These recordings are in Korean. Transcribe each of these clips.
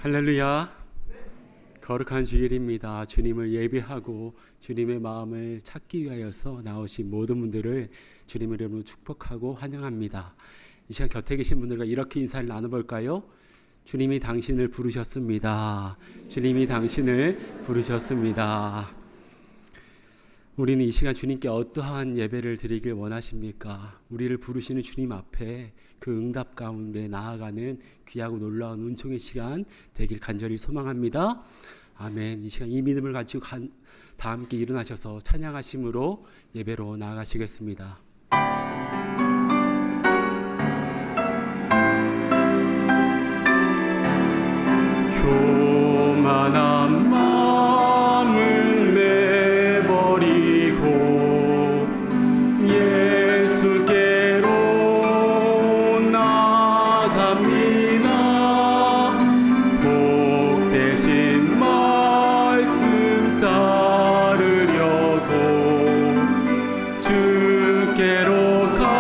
할렐루야. 거룩한 주일입니다. 주님을 예배하고 주님의 마음을 찾기 위하여서 나오신 모든 분들을 주님의 이름으로 축복하고 환영합니다. 이 시간 곁에 계신 분들과 이렇게 인사를 나눠볼까요? 주님이 당신을 부르셨습니다. 주님이 당신을 부르셨습니다. 우리는 이 시간 주님께 어떠한 예배를 드리길 원하십니까? 우리를 부르시는 주님 앞에 그 응답 가운데 나아가는 귀하고 놀라운 은총의 시간 되길 간절히 소망합니다. 아멘. 이 시간 이 믿음을 가지고 다 함께 일어나셔서 찬양하심으로 예배로 나아가시겠습니다. 교만한 마음을 내버리고 예수께로 나아갑니다. 복되신 말씀 따르려고 주께로 갑니다.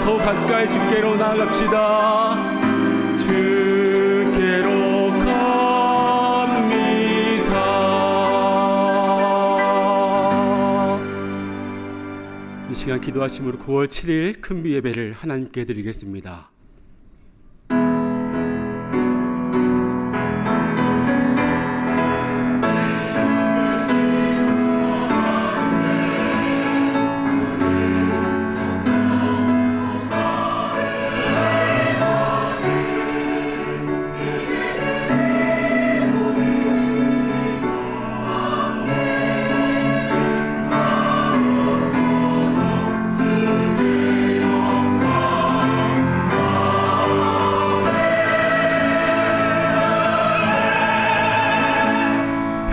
더 가까이 주께로 나아갑시다. 주께로 갑니다. 이 시간 기도하심으로 9월 7일 큰비 예배를 하나님께 드리겠습니다.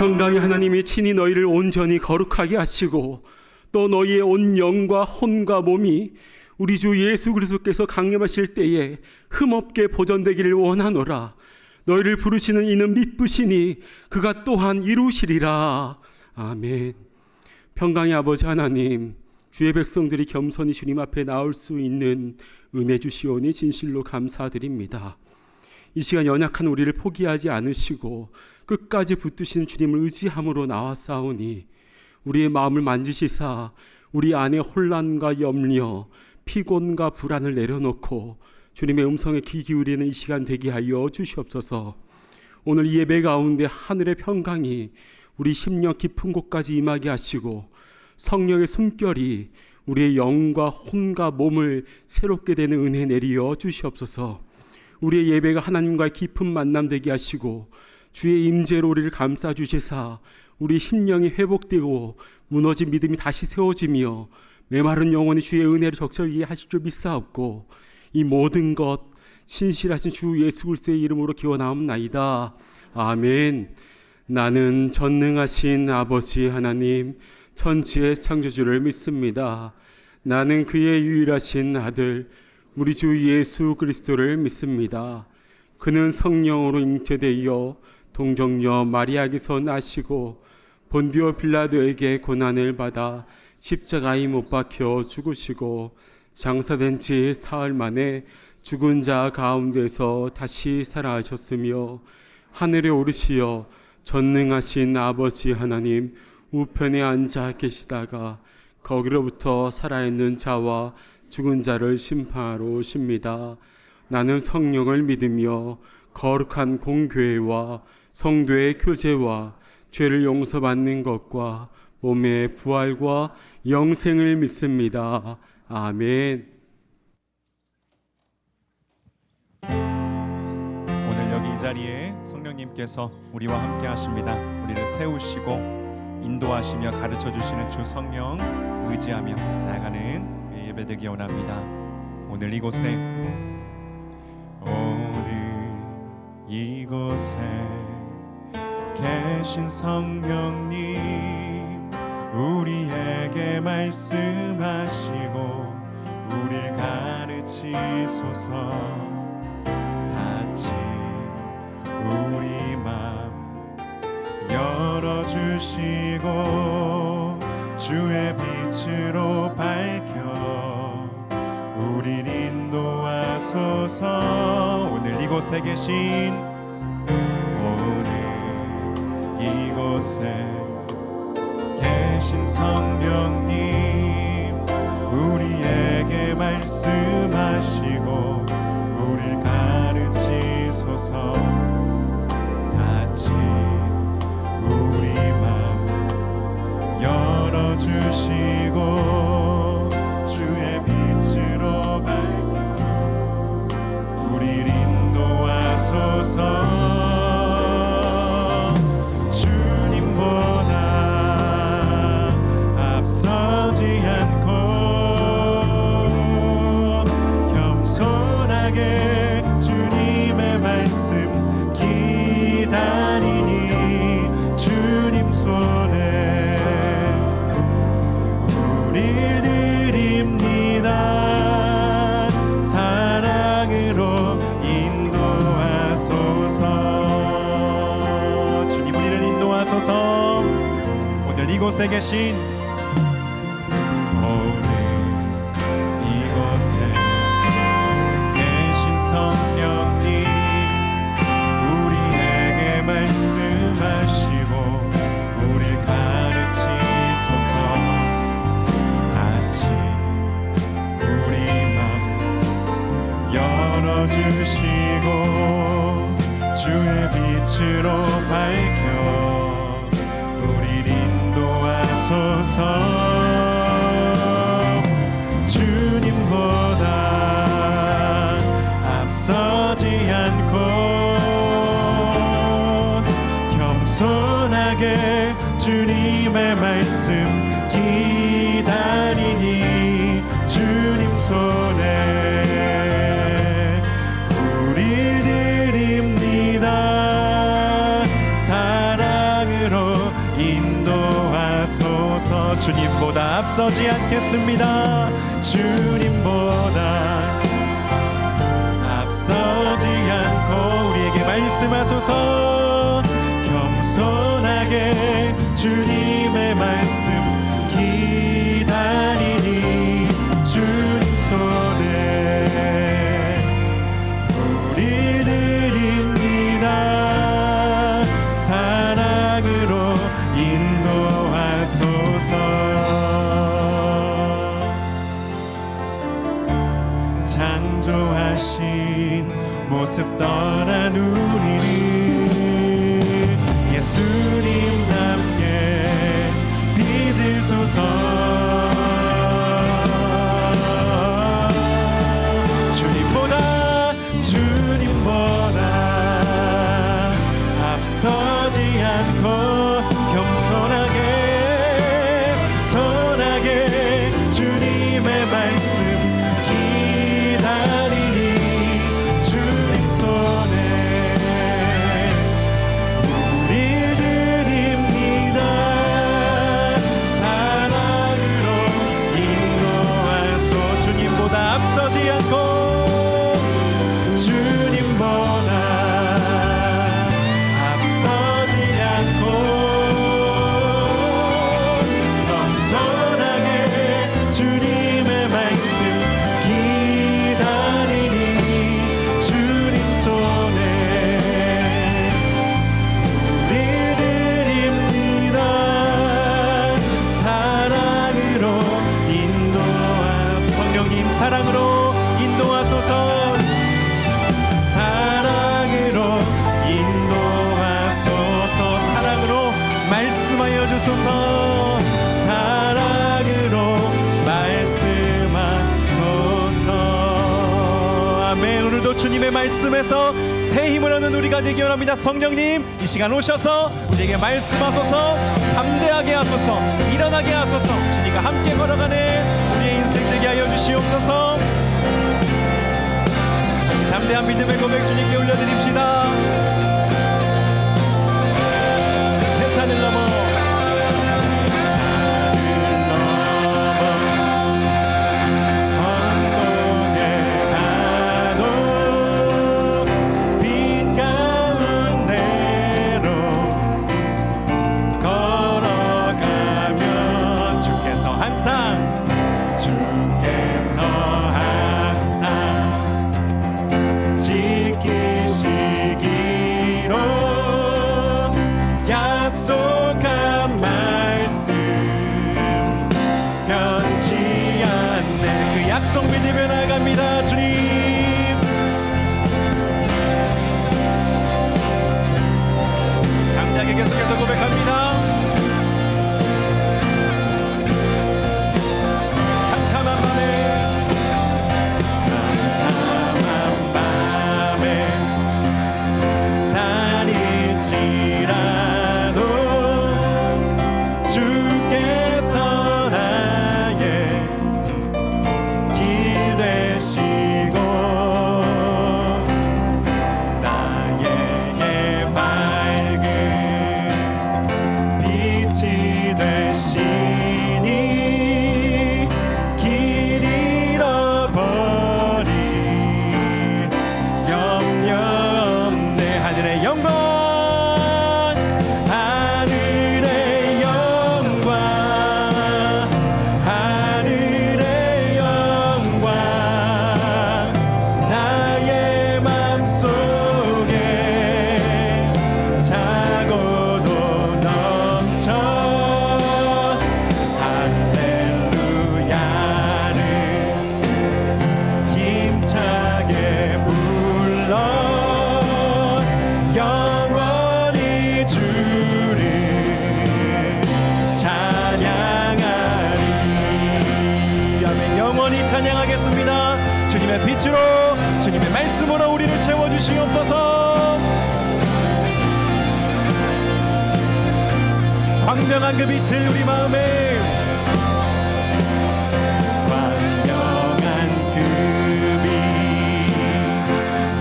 평강의 하나님이 친히 너희를 온전히 거룩하게 하시고 또 너희의 온 영과 혼과 몸이 우리 주 예수 그리스도께서 강림하실 때에 흠없게 보존되기를 원하노라. 너희를 부르시는 이는 미쁘시니 그가 또한 이루시리라. 아멘. 평강의 아버지 하나님, 주의 백성들이 겸손히 주님 앞에 나올 수 있는 은혜 주시오니 진실로 감사드립니다. 이 시간 연약한 우리를 포기하지 않으시고 끝까지 붙드시는 주님을 의지함으로 나왔사오니 우리의 마음을 만지시사 우리 안에 혼란과 염려, 피곤과 불안을 내려놓고 주님의 음성에 귀 기울이는 이 시간 되게 하여 주시옵소서. 오늘 이 예배 가운데 하늘의 평강이 우리 심령 깊은 곳까지 임하게 하시고 성령의 숨결이 우리의 영과 혼과 몸을 새롭게 되는 은혜 내리어 주시옵소서. 우리의 예배가 하나님과의 깊은 만남 되게 하시고 주의 임재로 우리를 감싸 주시사 우리 심령이 회복되고 무너진 믿음이 다시 세워지며 메마른 영혼이 주의 은혜를 적절히 하실 줄 믿사옵고 이 모든 것 신실하신 주 예수 그리스도의 이름으로 기원하옵나이다. 아멘. 나는 전능하신 아버지 하나님 천지의 창조주를 믿습니다. 나는 그의 유일하신 아들 우리 주 예수 그리스도를 믿습니다. 그는 성령으로 잉태되어 동정녀 마리아에게서 나시고 본디오 빌라도에게 고난을 받아 십자가에 못 박혀 죽으시고 장사된 지 사흘 만에 죽은 자 가운데서 다시 살아나셨으며 하늘에 오르시어 전능하신 아버지 하나님 우편에 앉아 계시다가 거기로부터 살아있는 자와 죽은 자를 심판하러 오십니다. 나는 성령을 믿으며 거룩한 공교회와 성도의 교제와 죄를 용서받는 것과 몸의 부활과 영생을 믿습니다. 아멘. 오늘 여기 이 자리에 성령님께서 우리와 함께 하십니다. 우리를 세우시고 인도하시며 가르쳐 주시는 주 성령 의지하며 나아가는 예배되기 원합니다. 오늘 이곳에 오늘 이곳에 계신 성령님 우리에게 말씀하시고 우릴 가르치소서. 닫힌 우리 맘 열어주시고 주의 빛으로 밝혀 우릴 인도하소서. 오늘 이곳에 계신 이곳에 계신 성령님 우리에게 말씀하시고 우릴 가르치소서. 닫힌 우리 맘 열어주시고 주의 빛으로 밝혀 우릴 인도하소서. 앞서지 않고 겸손하게 주님의 말씀 기다리니 주님 손에 우릴 드립니다. 사랑으로 인도하소서. 주님 우리를 인도하소서. 오늘 이곳에 계신 성령님 우리에게 말씀하시고 우릴 가르치소서. 닫힌 우리 맘 열어주시고 주의 빛으로 밝혀 우릴 인도하소서. 주님보다 앞서지 않고 겸손하게 주님의 말씀 기다리니 주님 손에 우릴 드립니다. 사랑으로 인도하소서. 주님보다 앞서지 않겠습니다. 주님보다 앞서지 않고 우리에게 말씀하소서. 겸손하게 주님의 말씀 기다리니 주님 손에 우리 드립니다. 사랑으로 인도하소서. 창조하신 모습 떠난 우리를 예수님답게 빚으소서. 주님보다 앞서지 않고 겸손하게 선하게 주님의 말씀 기다리니 주님 손에 우리 드립니다. 사랑으로 인도하소. 주님보다 앞서지 않고 주님보다 앞서지 않고 겸손하게 주님의 말씀 기다리니 주님 손에 우리 드립니다. 사랑으로 인도하소서. 성령님 사랑으로 인도하소서. 사랑으로 인도하소서. 사랑으로 말씀하여 주소서. 사랑으로 말씀하소서. 아멘. 오늘도 주님의 말씀에서 새 힘을 얻는 우리가 되기 원합니다. 성령님 이 시간 오셔서 우리에게 말씀하소서. 담대하게 하소서. 일어나게 하소서. 주님과 함께 걸어가는 우리의 인생 되게 하여 주시옵소서. 담대한 믿음의 고백 주님께 올려드립시다. 산을 넘어 언덕에 가도 빛 가운데로 걸어가면 주께서 항상 지키시기로 약속한 말씀 변치 않네. 그 약속 믿으며 나갑니다. 주님 담대하게 계속해서 고백합니다. 캄캄한 밤에 다닐지라도 주께서 나의 길 되시고 나에게 밝은 빛이 되시니 길 잃어버린 염려 없네. 하늘의 영광 찬양하겠습니다. 주님의 빛으로 주님의 말씀으로 우리를 채워주시옵소서. 광명한 그 빛을 우리 마음에 광명한 그 빛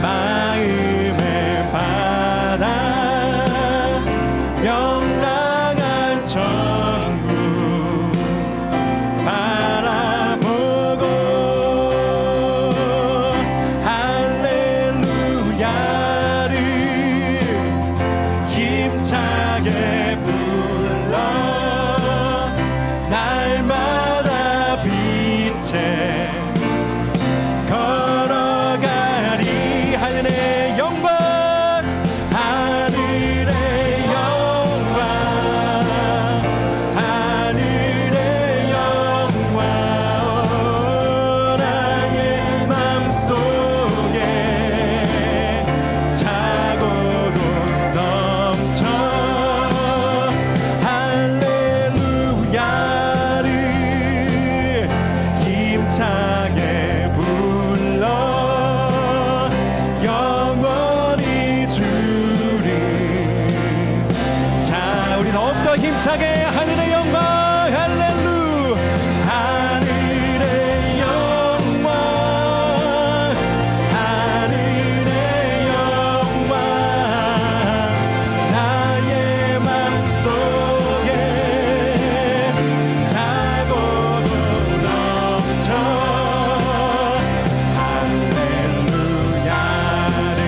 마음에 받아 명랑한 천국 힘차게 불러 날마다 빛에 걸어가리. 하늘의 영광 하늘의 영광 하늘의 영광 나의 맘속에 차고도 넘쳐 할렐루야를 힘차게 불러 영원히 주리. 자, 우리 더욱더 힘차게 하늘의 영광 할렐루 하늘의 영광 하늘의 영광 나의 맘속에 차고도 넘쳐 할렐루야를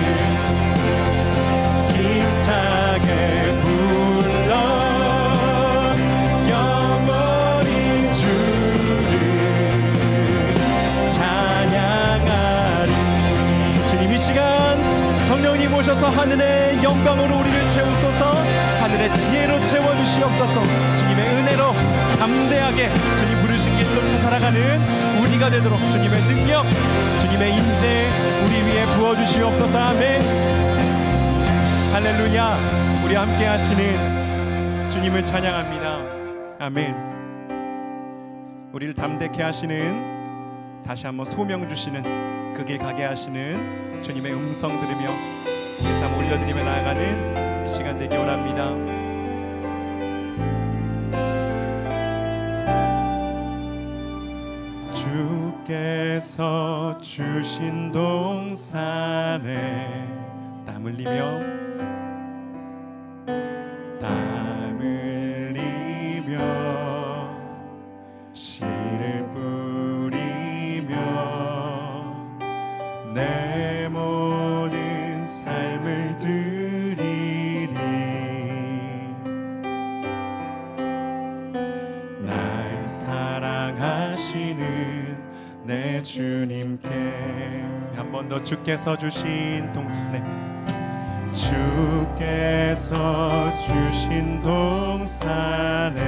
힘차게 불러 영원히 주를 찬양하리. 주님 이 시간 성령님 오셔서 하늘의 영광으로 우리를 채우소서. 하늘의 지혜로 채워주시옵소서. 주님의 은혜로 담대하게 주님 부르신 길 쫓아 살아가는 우리가 되도록 주님의 능력 주님의 인재 우리 위에 부어주시옵소서. 아멘. 할렐루야. 우리 함께 하시는 주님을 찬양합니다. 아멘. 우리를 담대케 하시는 다시 한번 소명 주시는 그 길 가게 하시는 주님의 음성 들으며 예삼 올려드리며 나아가는 시간 되기 원합니다. 주께서 주께서 주신 동산에 땀 흘리며 씨를 뿌리며 내 모든 삶을 드리리. 날 사랑하시는 내 주님께 한 번 더 주께서 주신 동산에 주께서 주신 동산에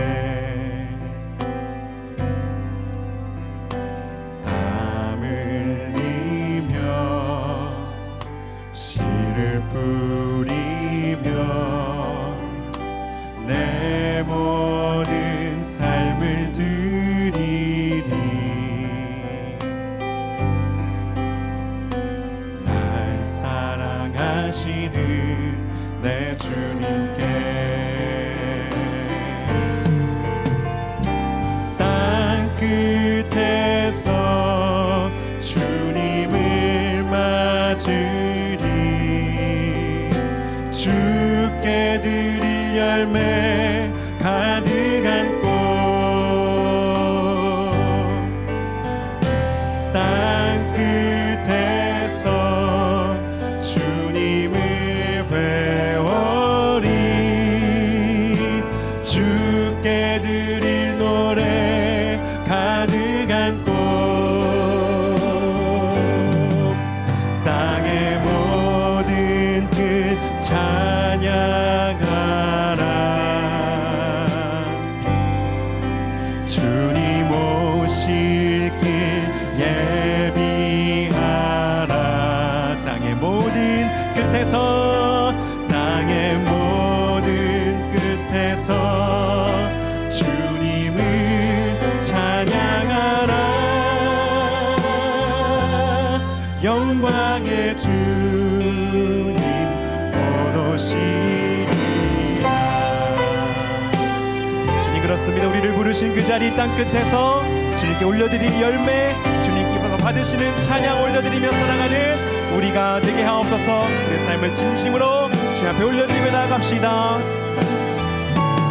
땀 흘리며 씨를 뿌리며 내 모든 삶을 드리리. 날 사랑하시는 내 주님께 땅 끝에서 주님을 맞으리. 주께 드릴 열매 가득한 꽃 땅 끝에서 주님을 배워리. 주께 드릴 노래 가득한 꽃 땅의 모든 끝 찬양하라. 주님 오실 길 예비하라. 땅의 모든 끝에서 땅의 모든 끝에서 주님을 찬양하라. 영광의 주님 곧 오시리라. 주님 그렇습니다. 우리를 부르신 그 자리 땅 끝에서 주님께 올려드릴 열매 주님께서 받으시는 찬양 올려드리며 살아가는 우리가 되게 하옵소서. 우리의 삶을 진심으로 주님 앞에 올려드리며 나아갑시다.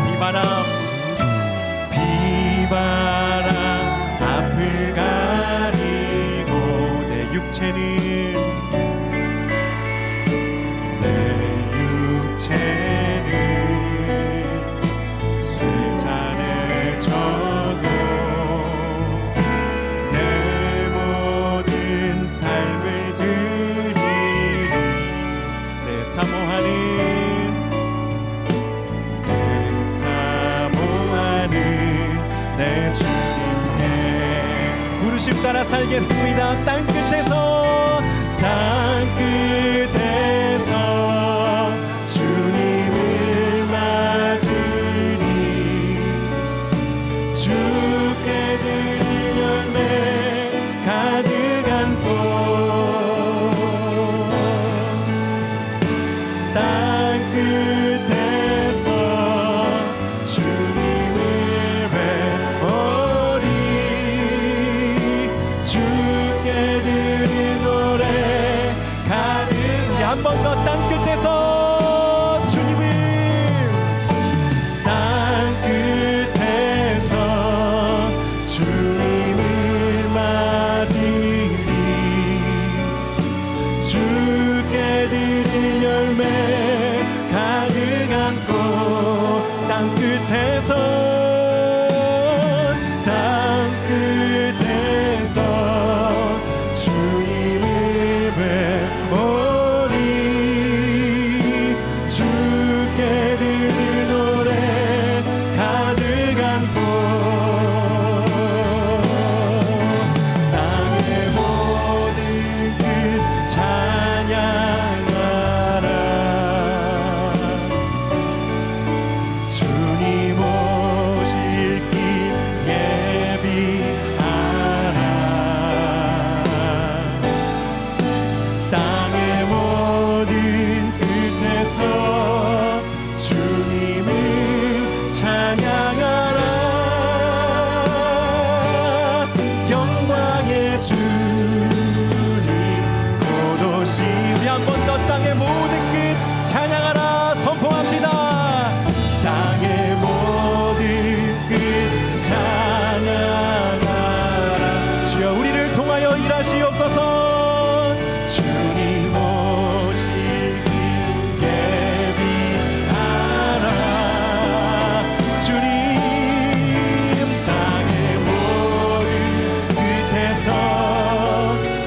비바람 비바람 앞을 가리고 내 육체는 쇠잔을 져도 내 모든 삶을 드리리. 내 사모하는 내 주님께 부르심 따라 살겠습니다. 땅 끝에서 주님을 맞으리. 주께 드릴 열매 가득한 꽃 땅 끝에서 주님을 배우리. 주께 드릴 노래 가득 한 번 더 땅 끝에서 주님을 땅 끝에서 주님을 맞으리. 주께 드릴 열매 가득한 꽃 땅 끝에서 주님을 배우리. 주께 드릴 노래 가득한 꽃 땅의 모든 끝 찬양하라. 일하시옵소서. 주님 오실 길 예비하라. 주님 땅의 모든 끝에서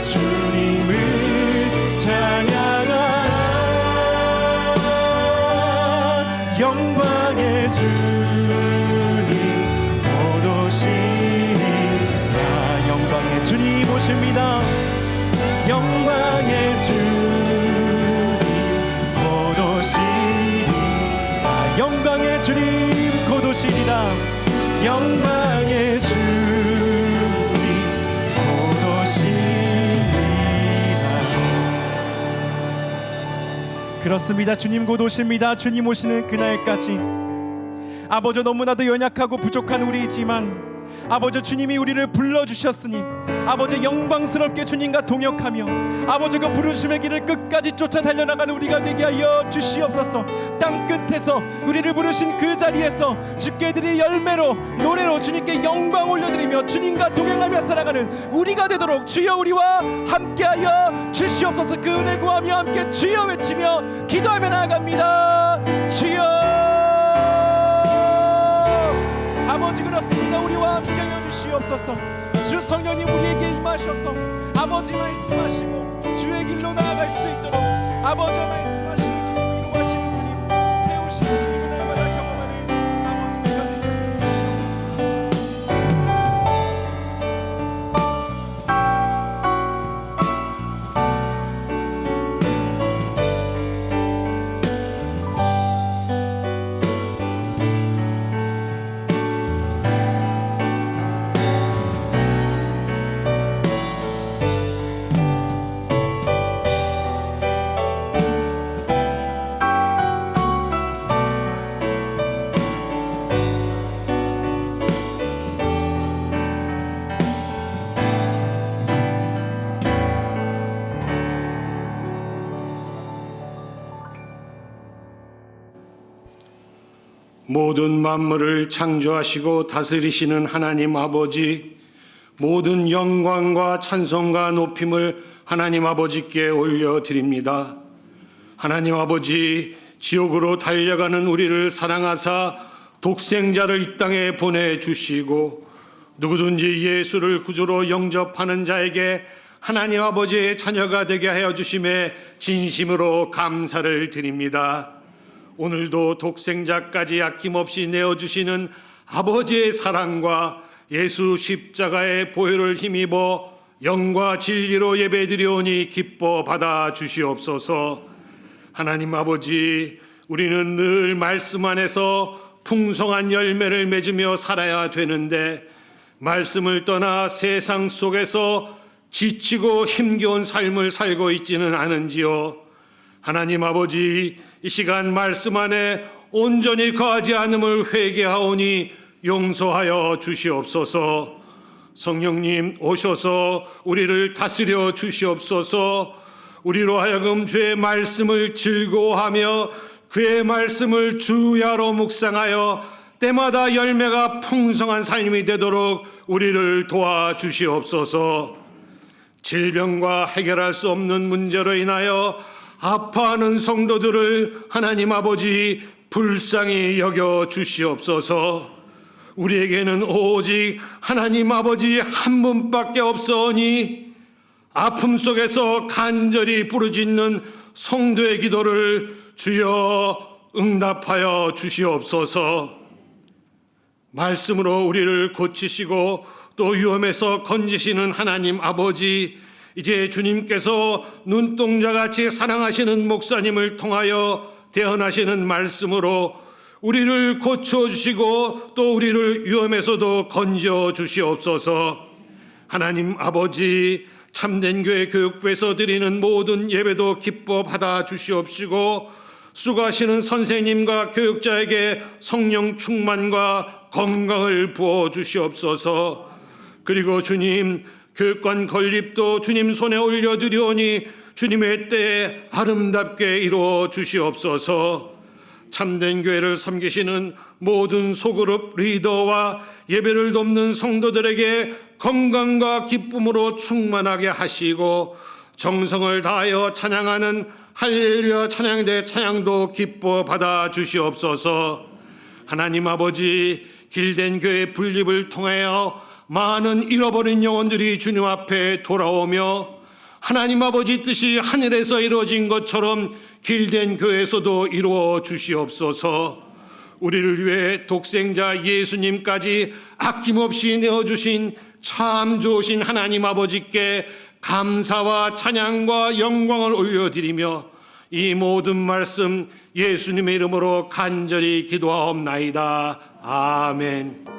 주님을 찬양하라. 영광의 주님 곧 오시리라. 영광의 주님 오십니다. 영광의 주님 곧 오시리라. 영광의 주님 곧 오시리라. 영광의 주님 곧 오시리라. 그렇습니다. 주님 곧 오십니다. 주님 오시는 그날까지 아버지 너무나도 연약하고 부족한 우리이지만 아버지 주님이 우리를 불러주셨으니 아버지 영광스럽게 주님과 동역하며 아버지 그 부르심의 길을 끝까지 쫓아 달려나가는 우리가 되게 하여 주시옵소서. 땅끝에서 우리를 부르신 그 자리에서 주께 드릴 열매로 노래로 주님께 영광 올려드리며 주님과 동행하며 살아가는 우리가 되도록 주여 우리와 함께하여 주시옵소서. 그 은혜 구하며 함께 주여 외치며 기도하며 나아갑니다. 주여 아버지 그렇습니다. 우리와 함께하여 주시옵소서. 주 성령님 우리에게 임하셔서 아버지 말씀하시고 주의 길로 나아갈 수 있도록 아버지 말씀하시는 주님 위로하시는 주님 세우시는 주님을 날마다 경험하는 아버지가 모든 만물을 창조하시고 다스리시는 하나님 아버지, 모든 영광과 찬송과 높임을 하나님 아버지께 올려드립니다. 하나님 아버지, 지옥으로 달려가는 우리를 사랑하사 독생자를 이 땅에 보내주시고 누구든지 예수를 구주로 영접하는 자에게 하나님 아버지의 자녀가 되게 하여 주심에 진심으로 감사를 드립니다. 오늘도 독생자까지 아낌없이 내어주시는 아버지의 사랑과 예수 십자가의 보혈을 힘입어 영과 진리로 예배드리오니 기뻐 받아 주시옵소서. 하나님 아버지, 우리는 늘 말씀 안에서 풍성한 열매를 맺으며 살아야 되는데 말씀을 떠나 세상 속에서 지치고 힘겨운 삶을 살고 있지는 않은지요. 하나님 아버지, 이 시간 말씀 안에 온전히 거하지 않음을 회개하오니 용서하여 주시옵소서. 성령님 오셔서 우리를 다스려 주시옵소서. 우리로 하여금 주의 말씀을 즐거워하며 그의 말씀을 주야로 묵상하여 때마다 열매가 풍성한 삶이 되도록 우리를 도와주시옵소서. 질병과 해결할 수 없는 문제로 인하여 아파하는 성도들을 하나님 아버지 불쌍히 여겨 주시옵소서. 우리에게는 오직 하나님 아버지 한 분밖에 없사오니 아픔 속에서 간절히 부르짖는 성도의 기도를 주여 응답하여 주시옵소서. 말씀으로 우리를 고치시고 또 위험에서 건지시는 하나님 아버지, 이제 주님께서 눈동자같이 사랑하시는 목사님을 통하여 대언하시는 말씀으로 우리를 고쳐주시고 또 우리를 위험에서도 건져 주시옵소서. 하나님 아버지, 참된 교회 교육부에서 드리는 모든 예배도 기뻐 받아 주시옵시고 수고하시는 선생님과 교육자에게 성령 충만과 건강을 부어 주시옵소서. 그리고 주님, 교육관 건립도 주님 손에 올려드리오니 주님의 때에 아름답게 이루어 주시옵소서. 참된 교회를 섬기시는 모든 소그룹 리더와 예배를 돕는 성도들에게 건강과 기쁨으로 충만하게 하시고 정성을 다하여 찬양하는 할렐루야 찬양대 찬양도 기뻐 받아 주시옵소서. 하나님 아버지, 길된 교회 분립을 통하여 많은 잃어버린 영혼들이 주님 앞에 돌아오며 하나님 아버지 뜻이 하늘에서 이루어진 것처럼 길된 교회에서도 이루어 주시옵소서. 우리를 위해 독생자 예수님까지 아낌없이 내어주신 참 좋으신 하나님 아버지께 감사와 찬양과 영광을 올려드리며 이 모든 말씀 예수님의 이름으로 간절히 기도하옵나이다. 아멘.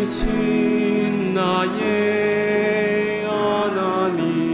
왕이신 나의 하나님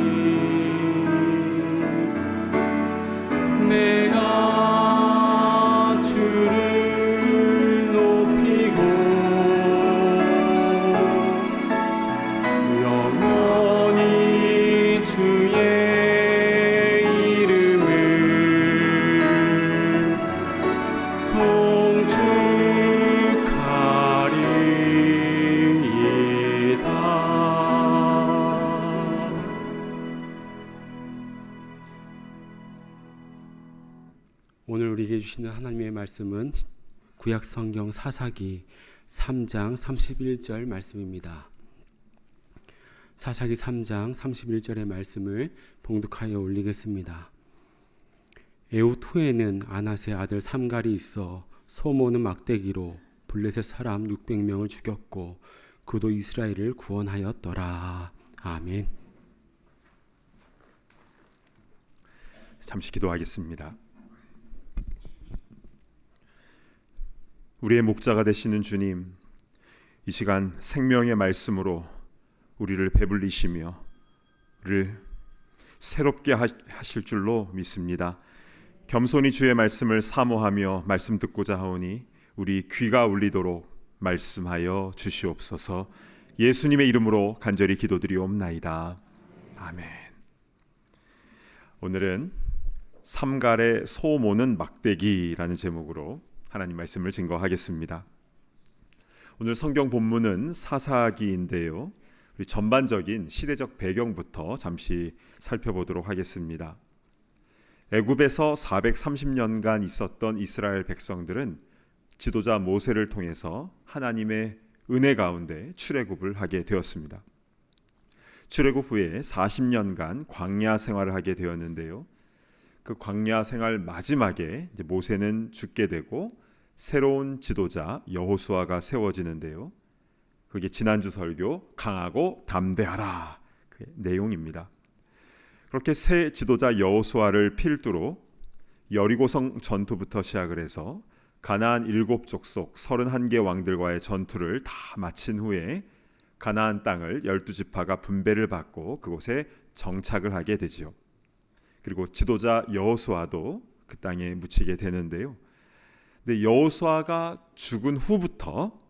주시는 하나님의 말씀은 구약 성경 사사기 3장 31절 말씀입니다. 사사기 3장 31절의 말씀을 봉독하여 올리겠습니다. 에훗 후에는 아낫의 아들 삼갈이 있어 소모는 막대기로 블레셋 사람 600명을 죽였고 그도 이스라엘을 구원하였더라. 아멘. 잠시 기도하겠습니다. 우리의 목자가 되시는 주님, 이 시간 생명의 말씀으로 우리를 배불리시며 우리를 새롭게 하실 줄로 믿습니다. 겸손히 주의 말씀을 사모하며 말씀 듣고자 하오니 우리 귀가 울리도록 말씀하여 주시옵소서. 예수님의 이름으로 간절히 기도드리옵나이다. 아멘. 오늘은 삼갈의 소 모는 막대기라는 제목으로 하나님 말씀을 증거하겠습니다. 오늘 성경 본문은 사사기인데요. 우리 전반적인 시대적 배경부터 잠시 살펴보도록 하겠습니다. 애굽에서 430년간 있었던 이스라엘 백성들은 지도자 모세를 통해서 하나님의 은혜 가운데 출애굽을 하게 되었습니다. 출애굽 후에 40년간 광야 생활을 하게 되었는데요. 그 광야 생활 마지막에 이제 모세는 죽게 되고 새로운 지도자 여호수아가 세워지는데요. 그게 지난주 설교 강하고 담대하라 그 내용입니다. 그렇게 새 지도자 여호수아를 필두로 여리고성 전투부터 시작을 해서 가나안 7족속 31개 왕들과의 전투를 다 마친 후에 가나안 땅을 12지파가 분배를 받고 그곳에 정착을 하게 되지요. 그리고 지도자 여호수아도 그 땅에 묻히게 되는데요. 근데 여호수아가 죽은 후부터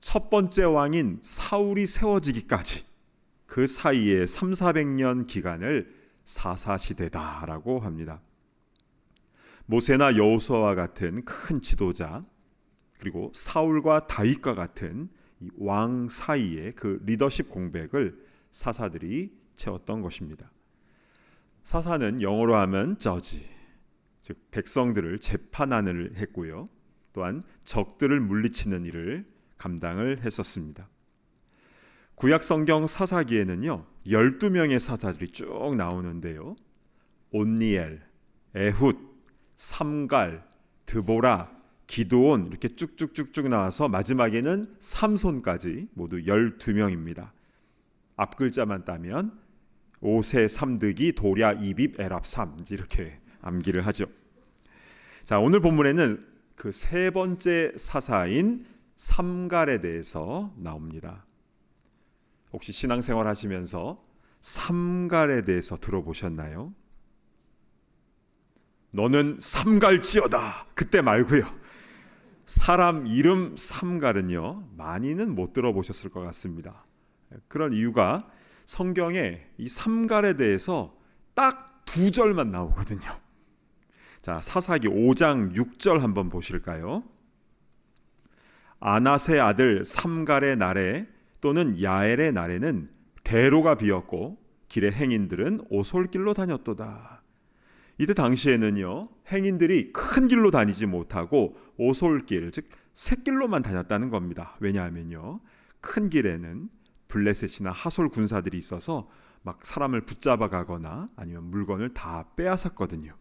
첫 번째 왕인 사울이 세워지기까지 그 사이에 300~400년 기간을 사사시대다라고 합니다. 모세나 여호수아와 같은 큰 지도자 그리고 사울과 다윗과 같은 이 왕 사이에 그 리더십 공백을 사사들이 채웠던 것입니다. 사사는 영어로 하면 저지, 즉 백성들을 재판하는 했고요. 또한 적들을 물리치는 일을 감당을 했었습니다. 구약 성경 사사기에는요 12명의 사사들이 쭉 나오는데요. 온니엘, 에훗, 삼갈, 드보라, 기드온 이렇게 쭉쭉쭉쭉 나와서 마지막에는 삼손까지 모두 12명입니다. 앞글자만 따면 오세, 삼드기, 도랴, 이빕, 에랍, 삼 이렇게 암기를 하죠. 자, 오늘 본문에는 그 세 번째 사사인 삼갈에 대해서 나옵니다. 혹시 신앙생활 하시면서 삼갈에 대해서 들어보셨나요? 너는 삼갈지어다 그때 말고요. 사람 이름 삼갈은요 많이는 못 들어보셨을 것 같습니다. 그런 이유가 성경에 이 삼갈에 대해서 딱 2절만 나오거든요. 자, 사사기 5장 6절 한번 보실까요? 아낫의 아들 삼갈의 날에 또는 야엘의 날에는 대로가 비었고 길의 행인들은 오솔길로 다녔도다. 이때 당시에는요 행인들이 큰 길로 다니지 못하고 오솔길 즉 샛길로만 다녔다는 겁니다. 왜냐하면요 큰 길에는 블레셋이나 하솔 군사들이 있어서 막 사람을 붙잡아 가거나 아니면 물건을 다 빼앗았거든요.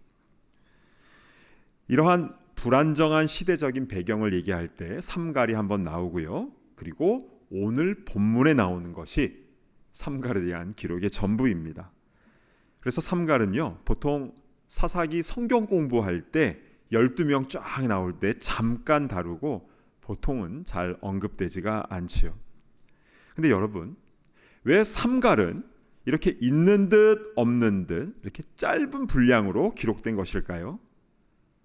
이러한 불안정한 시대적인 배경을 얘기할 때 삼갈이 한번 나오고요. 그리고 오늘 본문에 나오는 것이 삼갈에 대한 기록의 전부입니다. 그래서 삼갈은요 보통 사사기 성경 공부할 때 12명 쫙 나올 때 잠깐 다루고 보통은 잘 언급되지가 않지요. 근데 여러분 왜 삼갈은 이렇게 있는 듯 없는 듯 이렇게 짧은 분량으로 기록된 것일까요?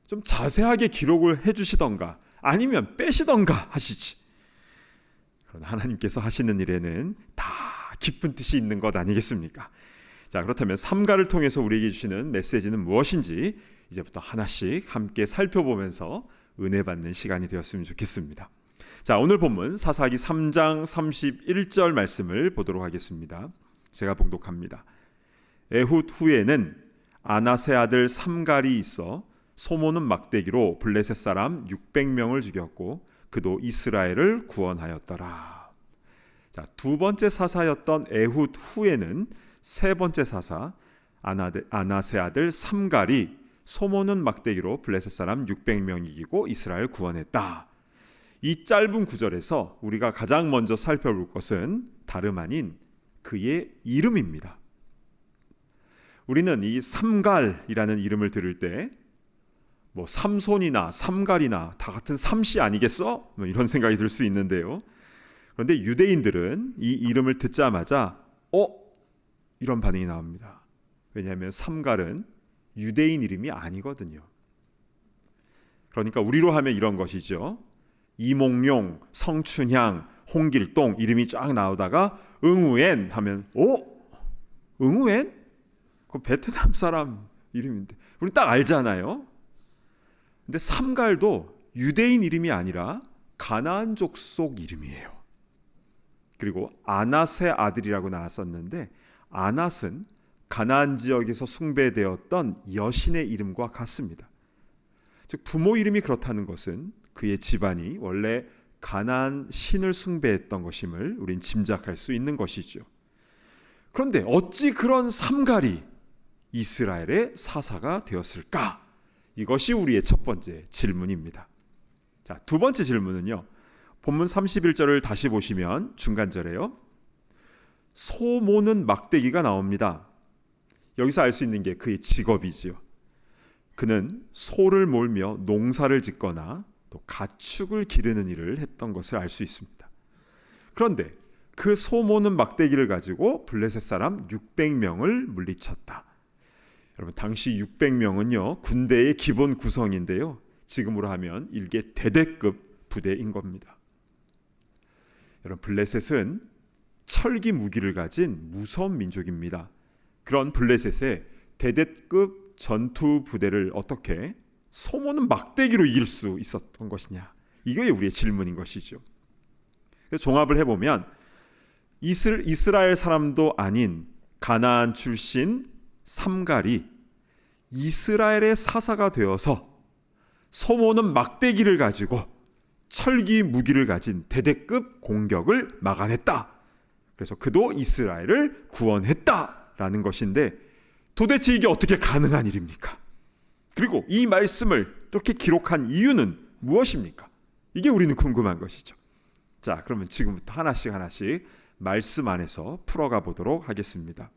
좀 자세하게 기록을 해주시던가 아니면 빼시던가 하시지. 그러나 하나님께서 하시는 일에는 다 깊은 뜻이 있는 것 아니겠습니까? 자, 그렇다면 삼갈을 통해서 우리에게 주시는 메시지는 무엇인지 이제부터 하나씩 함께 살펴보면서 은혜 받는 시간이 되었으면 좋겠습니다. 자, 오늘 본문 사사기 3장 31절 말씀을 보도록 하겠습니다. 제가 봉독합니다. 에훗 후에는 아낫의 아들 삼갈이 있어 소모는 막대기로 블레셋 사람 600명을 죽였고 그도 이스라엘을 구원하였더라. 자, 두 번째 사사였던 에훗 후에는 세 번째 사사 아나세 아들 삼갈이 소모는 막대기로 블레셋 사람 600명 이기고 이스라엘 구원했다. 이 짧은 구절에서 우리가 가장 먼저 살펴볼 것은 다름 아닌 그의 이름입니다. 우리는 이 삼갈이라는 이름을 들을 때 뭐 삼손이나 삼갈이나 다 같은 삼씨 아니겠어? 뭐 이런 생각이 들 수 있는데요. 그런데 유대인들은 이 이름을 듣자마자 이런 반응이 나옵니다. 왜냐하면 삼갈은 유대인 이름이 아니거든요. 그러니까 우리로 하면 이런 것이죠. 이몽룡, 성춘향, 홍길동 이름이 쫙 나오다가 응우엔 하면 응우엔? 그 베트남 사람 이름인데 우리 딱 알잖아요. 근데 삼갈도 유대인 이름이 아니라 가나안 족속 이름이에요. 그리고 아낫의 아들이라고 나왔었는데 아낫은 가나안 지역에서 숭배되었던 여신의 이름과 같습니다. 즉 부모 이름이 그렇다는 것은 그의 집안이 원래 가나안 신을 숭배했던 것임을 우린 짐작할 수 있는 것이죠. 그런데 어찌 그런 삼갈이 이스라엘의 사사가 되었을까? 이것이 우리의 첫 번째 질문입니다. 자, 두 번째 질문은요. 본문 31절을 다시 보시면 중간절에요. 소모는 막대기가 나옵니다. 여기서 알 수 있는 게 그의 직업이지요. 그는 소를 몰며 농사를 짓거나 또 가축을 기르는 일을 했던 것을 알 수 있습니다. 그런데 그 소모는 막대기를 가지고 블레셋 사람 600명을 물리쳤다. 여러분 당시 600명은요 군대의 기본 구성인데요. 지금으로 하면 일개 대대급 부대인 겁니다. 여러분 블레셋은 철기 무기를 가진 무서운 민족입니다. 그런 블레셋의 대대급 전투 부대를 어떻게 소모는 막대기로 이길 수 있었던 것이냐, 이게 우리의 질문인 것이죠. 그래서 종합을 해보면 이스라엘 사람도 아닌 가나안 출신 삼갈이 이스라엘의 사사가 되어서 소모는 막대기를 가지고 철기 무기를 가진 대대급 공격을 막아냈다. 그래서 그도 이스라엘을 구원했다라는 것인데 도대체 이게 어떻게 가능한 일입니까? 그리고 이 말씀을 이렇게 기록한 이유는 무엇입니까? 이게 우리는 궁금한 것이죠. 자, 그러면 지금부터 하나씩 말씀 안에서 풀어가 보도록 하겠습니다.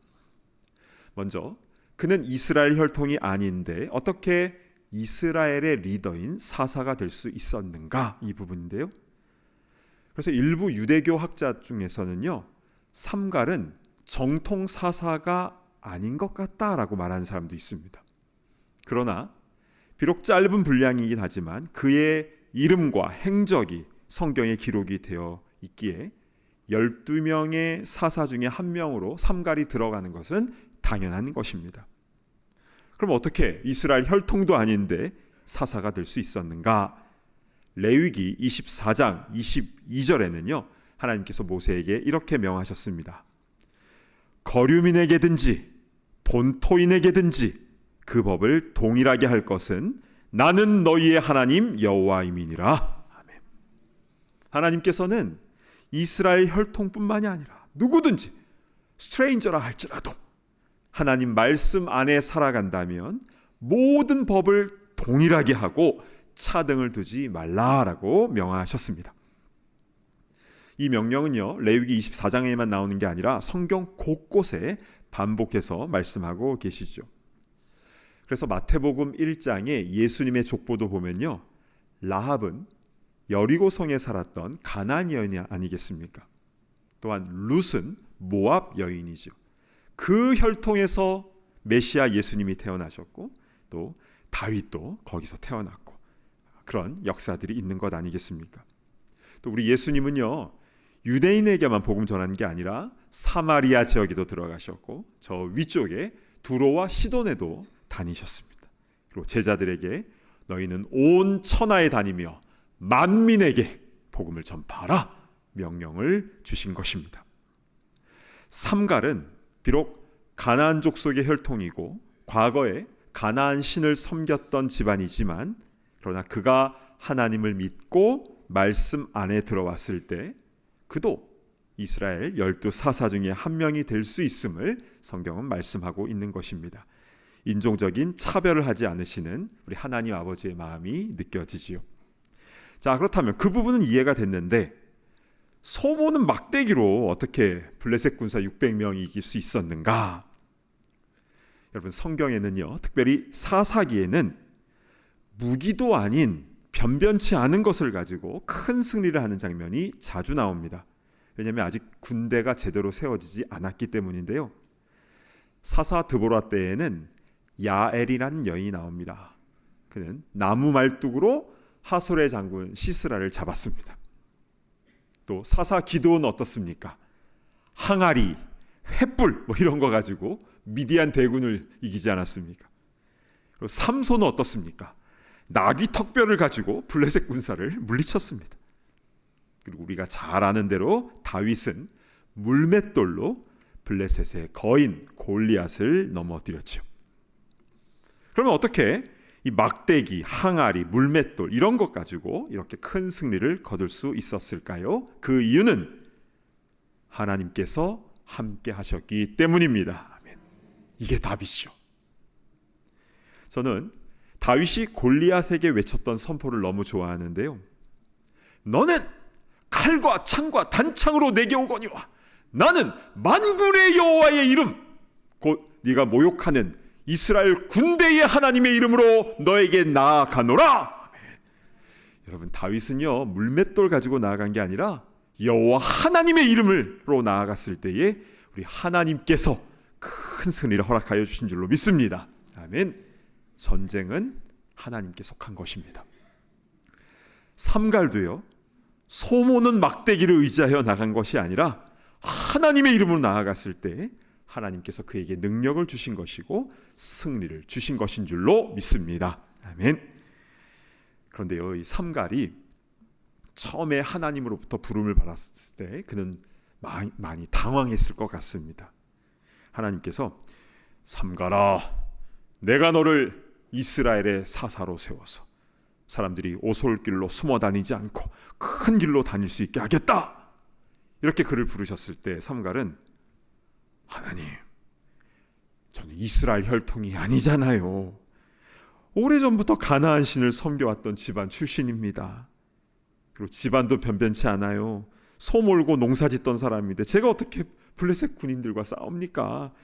먼저 그는 이스라엘 혈통이 아닌데 어떻게 이스라엘의 리더인 사사가 될 수 있었는가, 이 부분인데요. 그래서 일부 유대교 학자 중에서는요, 삼갈은 정통 사사가 아닌 것 같다라고 말하는 사람도 있습니다. 그러나 비록 짧은 분량이긴 하지만 그의 이름과 행적이 성경에 기록이 되어 있기에 12명의 사사 중에 한 명으로 삼갈이 들어가는 것은 당연한 것입니다. 그럼 어떻게 이스라엘 혈통도 아닌데 사사가 될 수 있었는가? 레위기 24장 22절에는요 하나님께서 모세에게 이렇게 명하셨습니다. 거류민에게든지 본토인에게든지 그 법을 동일하게 할 것은 나는 너희의 하나님 여호와임이니라. 아멘. 하나님께서는 이스라엘 혈통뿐만이 아니라 누구든지 스트레인저라 할지라도 하나님 말씀 안에 살아간다면 모든 법을 동일하게 하고 차등을 두지 말라라고 명하셨습니다. 이 명령은요 레위기 24장에만 나오는 게 아니라 성경 곳곳에 반복해서 말씀하고 계시죠. 그래서 마태복음 1장에 예수님의 족보도 보면요, 라합은 여리고성에 살았던 가나안 여인이 아니겠습니까? 또한 룻은 모압 여인이죠. 그 혈통에서 메시아 예수님이 태어나셨고 또 다윗도 거기서 태어났고 그런 역사들이 있는 것 아니겠습니까? 또 우리 예수님은요 유대인에게만 복음 전하는 게 아니라 사마리아 지역에도 들어가셨고 저 위쪽에 두로와 시돈에도 다니셨습니다. 그리고 제자들에게 너희는 온 천하에 다니며 만민에게 복음을 전파하라 명령을 주신 것입니다. 삼갈은 비록 가나안 족속의 혈통이고 과거에 가나안 신을 섬겼던 집안이지만 그러나 그가 하나님을 믿고 말씀 안에 들어왔을 때 그도 이스라엘 12사사 중에 한 명이 될 수 있음을 성경은 말씀하고 있는 것입니다. 인종적인 차별을 하지 않으시는 우리 하나님 아버지의 마음이 느껴지지요. 자, 그렇다면 그 부분은 이해가 됐는데 소모는 막대기로 어떻게 블레셋 군사 600명이 이길 수 있었는가? 여러분, 성경에는요, 특별히 사사기에는 무기도 아닌 변변치 않은 것을 가지고 큰 승리를 하는 장면이 자주 나옵니다. 왜냐하면 아직 군대가 제대로 세워지지 않았기 때문인데요. 사사 드보라 때에는 야엘이라는 여인이 나옵니다. 그는 나무 말뚝으로 하솔의 장군 시스라를 잡았습니다. 또 사사 기도는 어떻습니까? 항아리, 횃불 뭐 이런 거 가지고 미디안 대군을 이기지 않았습니까? 그리고 삼손은 어떻습니까? 나귀 턱뼈를 가지고 블레셋 군사를 물리쳤습니다. 그리고 우리가 잘 아는 대로 다윗은 물맷돌로 블레셋의 거인 골리앗을 넘어뜨렸죠. 그러면 어떻게 이 막대기, 항아리, 물맷돌 이런 것 가지고 이렇게 큰 승리를 거둘 수 있었을까요? 그 이유는 하나님께서 함께 하셨기 때문입니다. 아멘. 이게 답이죠. 저는 다윗이 골리앗에게 외쳤던 선포를 너무 좋아하는데요. 너는 칼과 창과 단창으로 내게 오거니와 나는 만군의 여호와의 이름 곧 네가 모욕하는 이스라엘 군대의 하나님의 이름으로 너에게 나아가노라. 아멘. 여러분, 다윗은요 물맷돌 가지고 나아간 게 아니라 여호와 하나님의 이름으로 나아갔을 때에 우리 하나님께서 큰 승리를 허락하여 주신 줄로 믿습니다. 아멘. 전쟁은 하나님께 속한 것입니다. 삼갈도요 소모는 막대기를 의지하여 나간 것이 아니라 하나님의 이름으로 나아갔을 때 하나님께서 그에게 능력을 주신 것이고 승리를 주신 것인 줄로 믿습니다. 아멘. 그런데요, 이 삼갈이 처음에 하나님으로부터 부름을 받았을 때 그는 많이 당황했을 것 같습니다. 하나님께서 삼갈아, 내가 너를 이스라엘의 사사로 세워서 사람들이 오솔길로 숨어 다니지 않고 큰 길로 다닐 수 있게 하겠다. 이렇게 그를 부르셨을 때 삼갈은 하나님, 저는 이스라엘 혈통이 아니잖아요. 오래전부터 가나안 신을 섬겨왔던 집안 출신입니다. 그리고 집안도 변변치 않아요. 소 몰고 농사 짓던 사람인데 제가 어떻게 블레셋 군인들과 싸웁니까?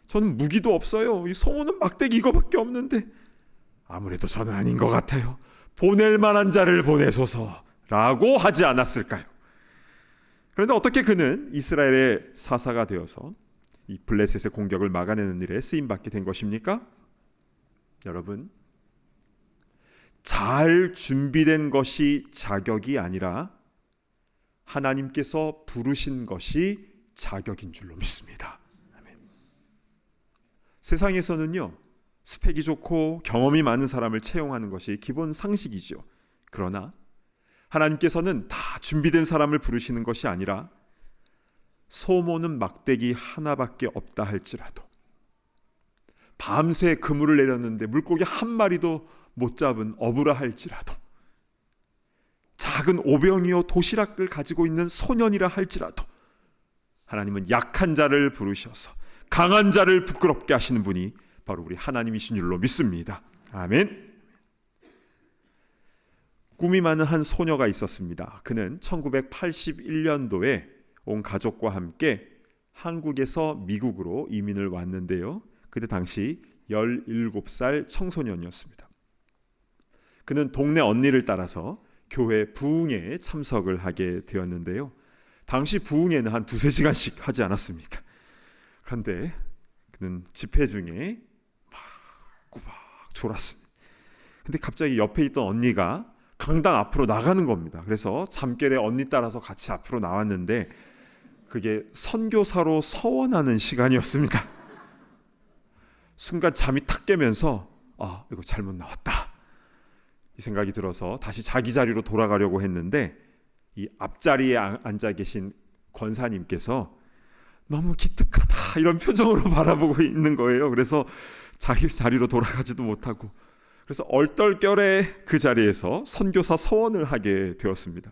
저는 무기도 없어요. 이 소모는 막대기 이거밖에 없는데 아무래도 저는 아닌 것 같아요. 보낼 만한 자를 보내소서라고 하지 않았을까요? 그런데 어떻게 그는 이스라엘의 사사가 되어서 이 블레셋의 공격을 막아내는 일에 쓰임받게 된 것입니까? 여러분, 잘 준비된 것이 자격이 아니라 하나님께서 부르신 것이 자격인 줄로 믿습니다. 아멘. 세상에서는요, 스펙이 좋고 경험이 많은 사람을 채용하는 것이 기본 상식이죠. 그러나 하나님께서는 다 준비된 사람을 부르시는 것이 아니라 소모는 막대기 하나밖에 없다 할지라도 밤새 그물을 내렸는데 물고기 한 마리도 못 잡은 어부라 할지라도 작은 오병이어 도시락을 가지고 있는 소년이라 할지라도 하나님은 약한 자를 부르셔서 강한 자를 부끄럽게 하시는 분이 바로 우리 하나님이신 줄로 믿습니다. 아멘. 꿈이 많은 한 소녀가 있었습니다. 그는 1981년도에 온 가족과 함께 한국에서 미국으로 이민을 왔는데요. 그때 당시 17살 청소년이었습니다. 그는 동네 언니를 따라서 교회 부흥회에 참석을 하게 되었는데요. 당시 부흥회는 한 2-3시간씩 하지 않았습니까? 그런데 그는 집회 중에 막 꼬박 졸았습니다. 근데 갑자기 옆에 있던 언니가 강당 앞으로 나가는 겁니다. 그래서 잠결에 언니 따라서 같이 앞으로 나왔는데 그게 선교사로 서원하는 시간이었습니다. 순간 잠이 탁 깨면서 이거 잘못 나왔다 이 생각이 들어서 다시 자기 자리로 돌아가려고 했는데 이 앞자리에 앉아 계신 권사님께서 너무 기특하다 이런 표정으로 바라보고 있는 거예요. 그래서 자기 자리로 돌아가지도 못하고, 그래서 얼떨결에 그 자리에서 선교사 서원을 하게 되었습니다.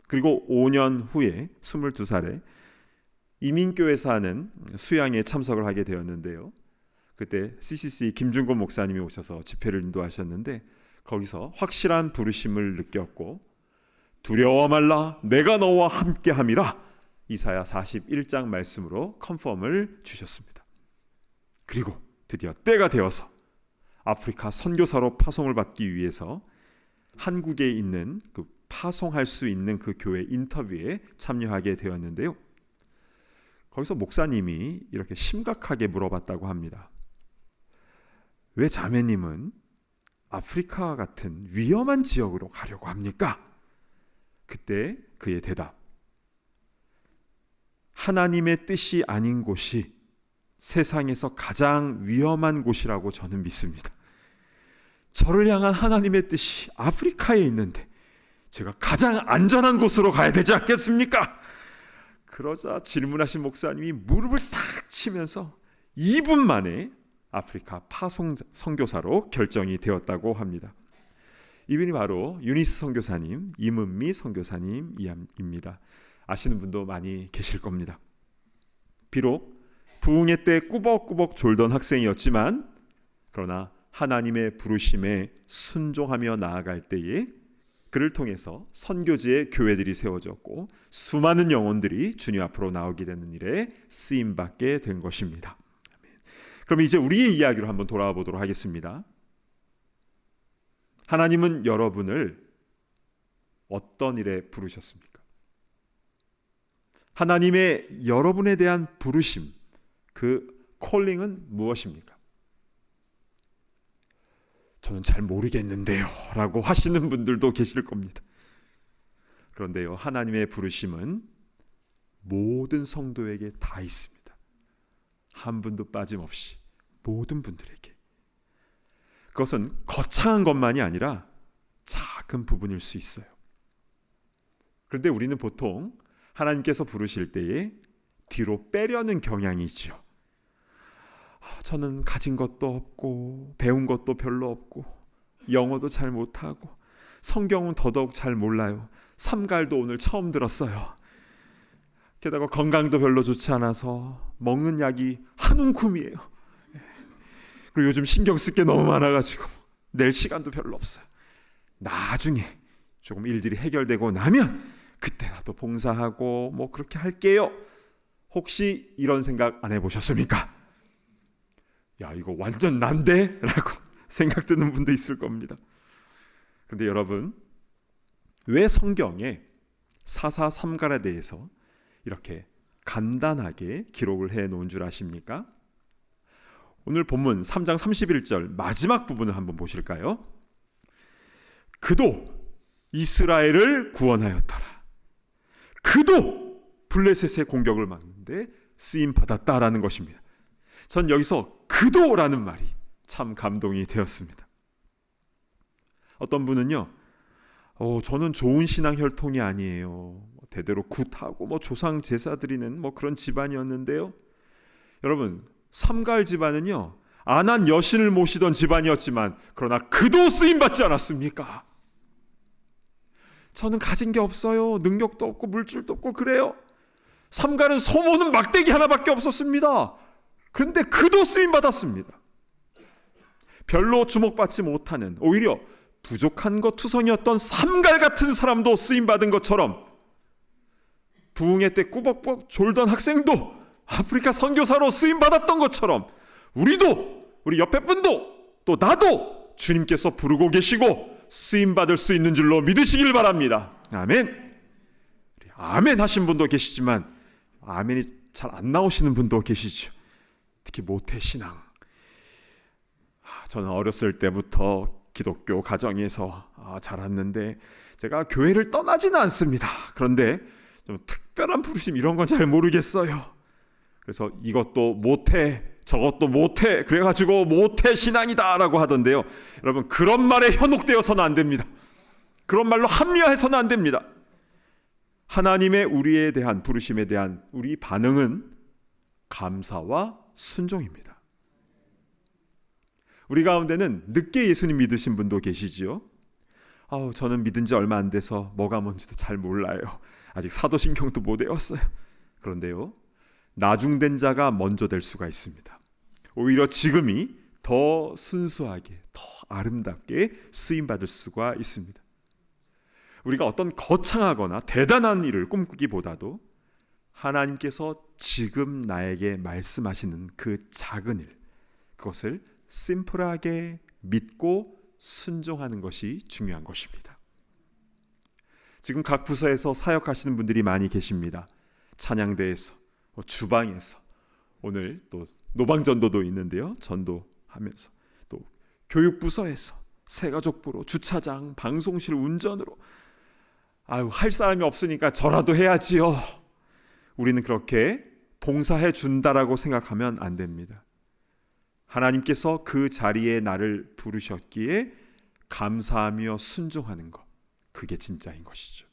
그리고 5년 후에 22살에 이민교회에서 하는 수양에 참석을 하게 되었는데요. 그때 CCC 김준곤 목사님이 오셔서 집회를 인도하셨는데, 거기서 확실한 부르심을 느꼈고, 두려워 말라 내가 너와 함께함이라, 이사야 41장 말씀으로 컨펌을 주셨습니다. 그리고 드디어 때가 되어서 아프리카 선교사로 파송을 받기 위해서 한국에 있는 그 파송할 수 있는 그 교회 인터뷰에 참여하게 되었는데요. 거기서 목사님이 이렇게 심각하게 물어봤다고 합니다. 왜 자매님은 아프리카 같은 위험한 지역으로 가려고 합니까? 그때 그의 대답, 하나님의 뜻이 아닌 곳이 세상에서 가장 위험한 곳이라고 저는 믿습니다. 저를 향한 하나님의 뜻이 아프리카에 있는데 제가 가장 안전한 곳으로 가야 되지 않겠습니까? 그러자 질문하신 목사님이 무릎을 탁 치면서 2분 만에 아프리카 파송 선교사로 결정이 되었다고 합니다. 이분이 바로 유니스 선교사님, 임은미 선교사님입니다. 아시는 분도 많이 계실 겁니다. 비록 부흥회 때 꾸벅꾸벅 졸던 학생이었지만, 그러나 하나님의 부르심에 순종하며 나아갈 때에 그를 통해서 선교지의 교회들이 세워졌고, 수많은 영혼들이 주님 앞으로 나오게 되는 일에 쓰임받게 된 것입니다. 그럼 이제 우리의 이야기로 한번 돌아와 보도록 하겠습니다. 하나님은 여러분을 어떤 일에 부르셨습니까? 하나님의 여러분에 대한 부르심, 그 콜링은 무엇입니까? 저는 잘 모르겠는데요 라고 하시는 분들도 계실 겁니다. 그런데요, 하나님의 부르심은 모든 성도에게 다 있습니다. 한 분도 빠짐없이 모든 분들에게. 그것은 거창한 것만이 아니라 작은 부분일 수 있어요. 그런데 우리는 보통 하나님께서 부르실 때에 뒤로 빼려는 경향이 있죠. 저는 가진 것도 없고 배운 것도 별로 없고 영어도 잘 못하고 성경은 더더욱 잘 몰라요. 삼갈도 오늘 처음 들었어요. 게다가 건강도 별로 좋지 않아서 먹는 약이 한 움큼이에요. 그리고 요즘 신경 쓸 게 너무 많아가지고 낼 시간도 별로 없어요. 나중에 조금 일들이 해결되고 나면 그때 나도 봉사하고 뭐 그렇게 할게요. 혹시 이런 생각 안 해보셨습니까? 야, 이거 완전 난데? 라고 생각 드는 분도 있을 겁니다. 근데 여러분, 왜 성경에 사사삼갈에 대해서 이렇게 간단하게 기록을 해 놓은 줄 아십니까? 오늘 본문 3장 31절 마지막 부분을 한번 보실까요? 그도 이스라엘을 구원하였더라. 그도 블레셋의 공격을 막는데 쓰임 받았다라는 것입니다. 전 여기서 그도라는 말이 참 감동이 되었습니다. 어떤 분은요, 저는 좋은 신앙 혈통이 아니에요. 대대로 굿하고 조상 제사 드리는 그런 집안이었는데요. 여러분, 삼갈 집안은요, 안한 여신을 모시던 집안이었지만 그러나 그도 쓰임 받지 않았습니까? 저는 가진 게 없어요. 능력도 없고 물질도 없고 그래요. 삼갈은 소모는 막대기 하나밖에 없었습니다. 그런데 그도 쓰임 받았습니다. 별로 주목받지 못하는, 오히려 부족한 것 투성이었던 삼갈 같은 사람도 쓰임 받은 것처럼, 부흥회 때 꾸벅꾸벅 졸던 학생도 아프리카 선교사로 쓰임 받았던 것처럼, 우리 옆에 분도 또 나도 주님께서 부르고 계시고 쓰임 받을 수 있는 줄로 믿으시길 바랍니다. 아멘. 아멘 하신 분도 계시지만 아멘이 잘 안 나오시는 분도 계시죠. 특히 모태신앙. 저는 어렸을 때부터 기독교 가정에서 자랐는데 제가 교회를 떠나지는 않습니다. 그런데 좀 특별한 부르심 이런 건 잘 모르겠어요. 그래서 이것도 못해, 저것도 못해, 그래가지고 못해 신앙이다라고 하던데요. 여러분, 그런 말에 현혹되어서는 안 됩니다. 그런 말로 합리화해서는 안 됩니다. 하나님의 우리에 대한 부르심에 대한 우리 반응은 감사와 순종입니다. 우리 가운데는 늦게 예수님 믿으신 분도 계시지요. 저는 믿은 지 얼마 안 돼서 뭐가 뭔지도 잘 몰라요. 아직 사도신경도 못 외웠어요. 그런데요, 나중된 자가 먼저 될 수가 있습니다. 오히려 지금이 더 순수하게, 더 아름답게 쓰임받을 수가 있습니다. 우리가 어떤 거창하거나 대단한 일을 꿈꾸기보다도 하나님께서 지금 나에게 말씀하시는 그 작은 일, 그것을 심플하게 믿고 순종하는 것이 중요한 것입니다. 지금 각 부서에서 사역하시는 분들이 많이 계십니다. 찬양대에서, 주방에서, 오늘 또 노방전도도 있는데요, 전도하면서, 또 교육부서에서, 새가족부로, 주차장, 방송실 운전으로, 할 사람이 없으니까 저라도 해야지요. 우리는 그렇게 봉사해 준다라고 생각하면 안 됩니다. 하나님께서 그 자리에 나를 부르셨기에 감사하며 순종하는 것, 그게 진짜인 것이죠.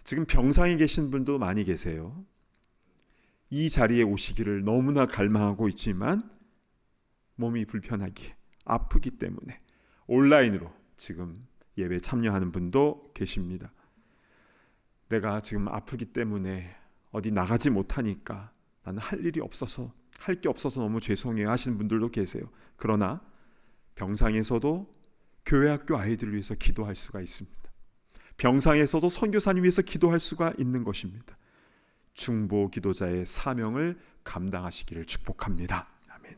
지금 병상에 계신 분도 많이 계세요. 이 자리에 오시기를 너무나 갈망하고 있지만 몸이 불편하기에, 아프기 때문에 온라인으로 지금 예배 참여하는 분도 계십니다. 내가 지금 아프기 때문에 어디 나가지 못하니까 나는 할 게 없어서 너무 죄송해요 하시는 분들도 계세요. 그러나 병상에서도 교회 학교 아이들을 위해서 기도할 수가 있습니다. 병상에서도 선교사님 위해서 기도할 수가 있는 것입니다. 중보 기도자의 사명을 감당하시기를 축복합니다. 아멘.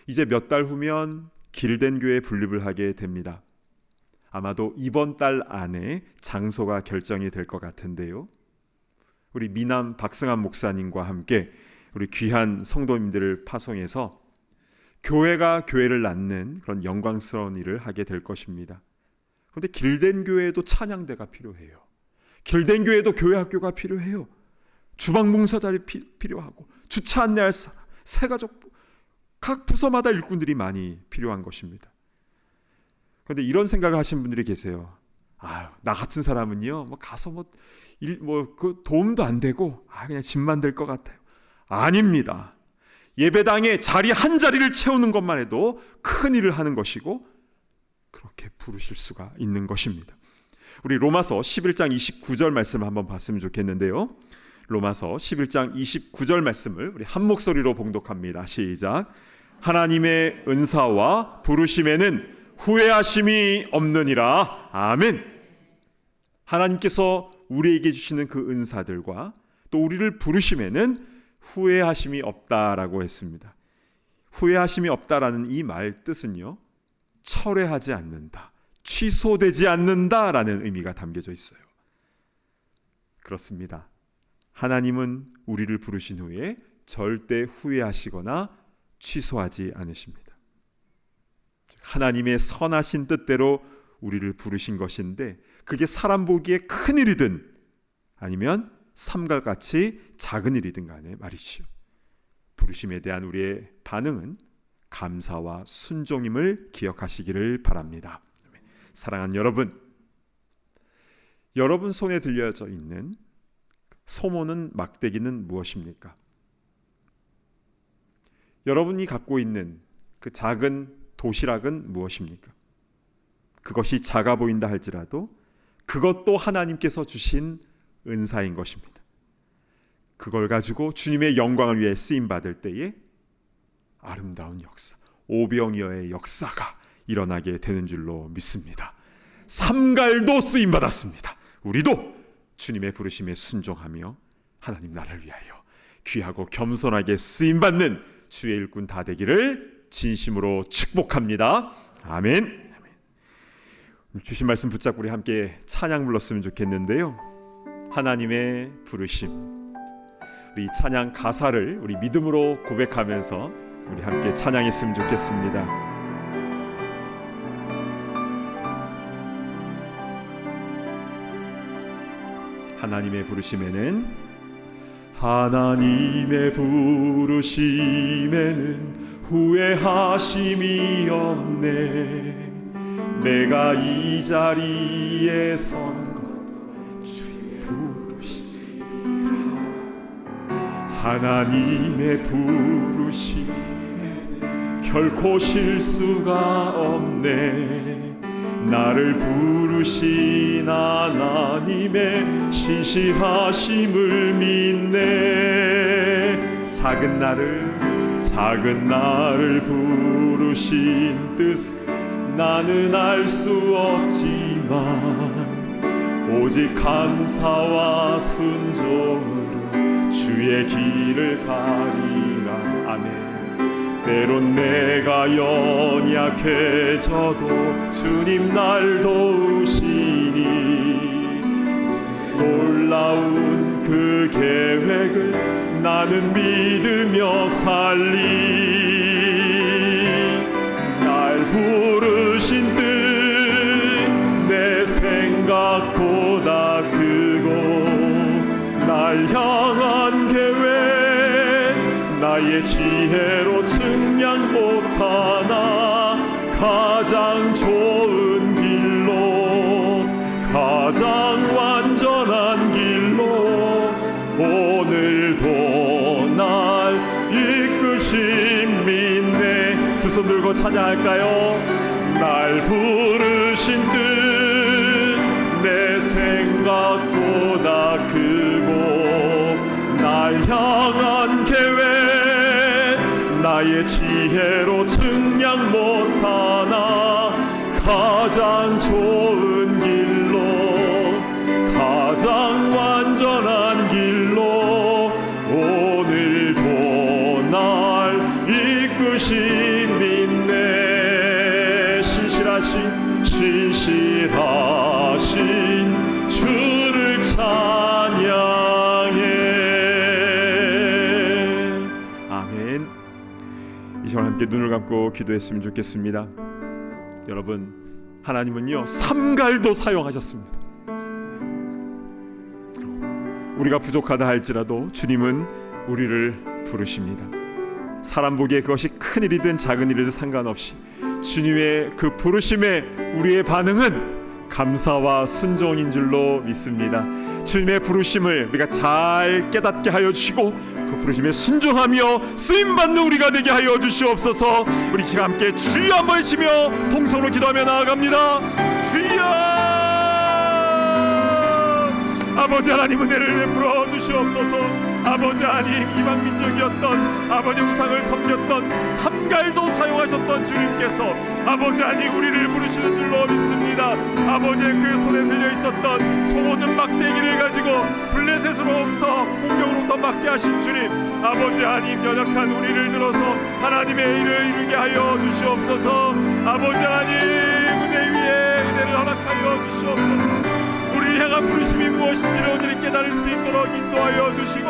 이제 몇 달 후면 길된 교회에 분립을 하게 됩니다. 아마도 이번 달 안에 장소가 결정이 될 것 같은데요, 우리 미남 박승환 목사님과 함께 우리 귀한 성도님들을 파송해서 교회가 교회를 낳는 그런 영광스러운 일을 하게 될 것입니다. 그런데 길된 교회에도 찬양대가 필요해요. 길된 교회에도 교회 학교가 필요해요. 주방 봉사 자리 필요하고, 주차 안내할 사람, 새가족, 각 부서마다 일꾼들이 많이 필요한 것입니다. 그런데 이런 생각을 하시는 분들이 계세요. 나 같은 사람은요, 가서 그 도움도 안 되고, 그냥 짐만 될 것 같아요. 아닙니다. 예배당에 자리 한 자리를 채우는 것만 해도 큰 일을 하는 것이고, 그렇게 부르실 수가 있는 것입니다. 우리 로마서 11장 29절 말씀을 한번 봤으면 좋겠는데요, 로마서 11장 29절 말씀을 우리 한 목소리로 봉독합니다. 시작. 하나님의 은사와 부르심에는 후회하심이 없느니라. 아멘. 하나님께서 우리에게 주시는 그 은사들과 또 우리를 부르심에는 후회하심이 없다라고 했습니다. 후회하심이 없다라는 이 말 뜻은요, 철회하지 않는다, 취소되지 않는다라는 의미가 담겨져 있어요. 그렇습니다. 하나님은 우리를 부르신 후에 절대 후회하시거나 취소하지 않으십니다. 하나님의 선하신 뜻대로 우리를 부르신 것인데, 그게 사람 보기에 큰 일이든 아니면 삼갈같이 작은 일이든 간에 말이지요, 부르심에 대한 우리의 반응은 감사와 순종임을 기억하시기를 바랍니다. 사랑하는 여러분 손에 들려져 있는 소모는 막대기는 무엇입니까? 여러분이 갖고 있는 그 작은 도시락은 무엇입니까? 그것이 작아 보인다 할지라도 그것도 하나님께서 주신 은사인 것입니다. 그걸 가지고 주님의 영광을 위해 쓰임받을 때에 아름다운 역사, 오병이어의 역사가 일어나게 되는 줄로 믿습니다. 삼갈도 쓰임받았습니다. 우리도 주님의 부르심에 순종하며 하나님 나라를 위하여 귀하고 겸손하게 쓰임받는 주의 일꾼 다 되기를 진심으로 축복합니다. 아멘. 주신 말씀 붙잡고 우리 함께 찬양 불렀으면 좋겠는데요, 하나님의 부르심, 우리 찬양 가사를 우리 믿음으로 고백하면서 우리 함께 찬양했으면 좋겠습니다. 하나님의 부르심에는, 하나님의 부르심에는 후회하심이 없네. 내가 이 자리에 선 것도 주의 부르심이라. 하나님의 부르심에 결코 실수가 없네. 나를 부르신 하나님의 신실하심을 믿네. 작은 나를 부르신 뜻 나는 알 수 없지만 오직 감사와 순종으로 주의 길을 가리라. 아멘. 때론 내가 연약해져도 주님 날 도우시니 놀라운 그 계획을 나는 믿으며 살리. 날 부르신 뜻 내 생각보다 크고 날 향한 계획 나의 지혜로 측량 못하나 가장 좋은 길로 가장 완전한 길로 오늘도 날 이끄심 믿네. 두 손 들고 찬양할까요? 날 부르신 뜻 내 생각보다 크고 날 향한 계획 나의 지혜로 측량 못하나 가장 좋은 길로 가장 완전한 길로 오늘도 날 이끄심 믿네. 신실하신 주를 찬양해. 아멘. 이 시간 함께 눈을 감고 기도했으면 좋겠습니다. 여러분, 하나님은요 삼갈도 사용하셨습니다. 우리가 부족하다 할지라도 주님은 우리를 부르십니다. 사람 보기에 그것이 큰 일이든 작은 일이든 상관없이 주님의 그 부르심에 우리의 반응은 감사와 순종인 줄로 믿습니다. 주님의 부르심을 우리가 잘 깨닫게 하여 주시고 그 부르심에 순종하며 쓰임받는 우리가 되게 하여 주시옵소서. 우리 지금 함께 주여 한번 외치며 통성으로 기도하며 나아갑니다. 주여! 아버지 하나님, 은혜를 베풀어 주시옵소서. 아버지 하나님, 이방 민족이었던 아버지 우상을 섬겼던 삼갈도 사용하셨던 주님께서 아버지 하나님 우리를 부르시는 줄로 믿습니다. 아버지의 그 손에 들려 있었던 소모는 막대기를 가지고 블레셋으로부터 공격으로부터 막게 하신 주님, 아버지 하나님 연약한 우리를 들어서 하나님의 일을 이루게 하여 주시옵소서. 아버지 하나님 은혜 위에 은혜를 허락하여 주시옵소서. 우리를 향한 부르심이 무엇인지를 오늘 깨달을 수 있도록 인도하여 주시고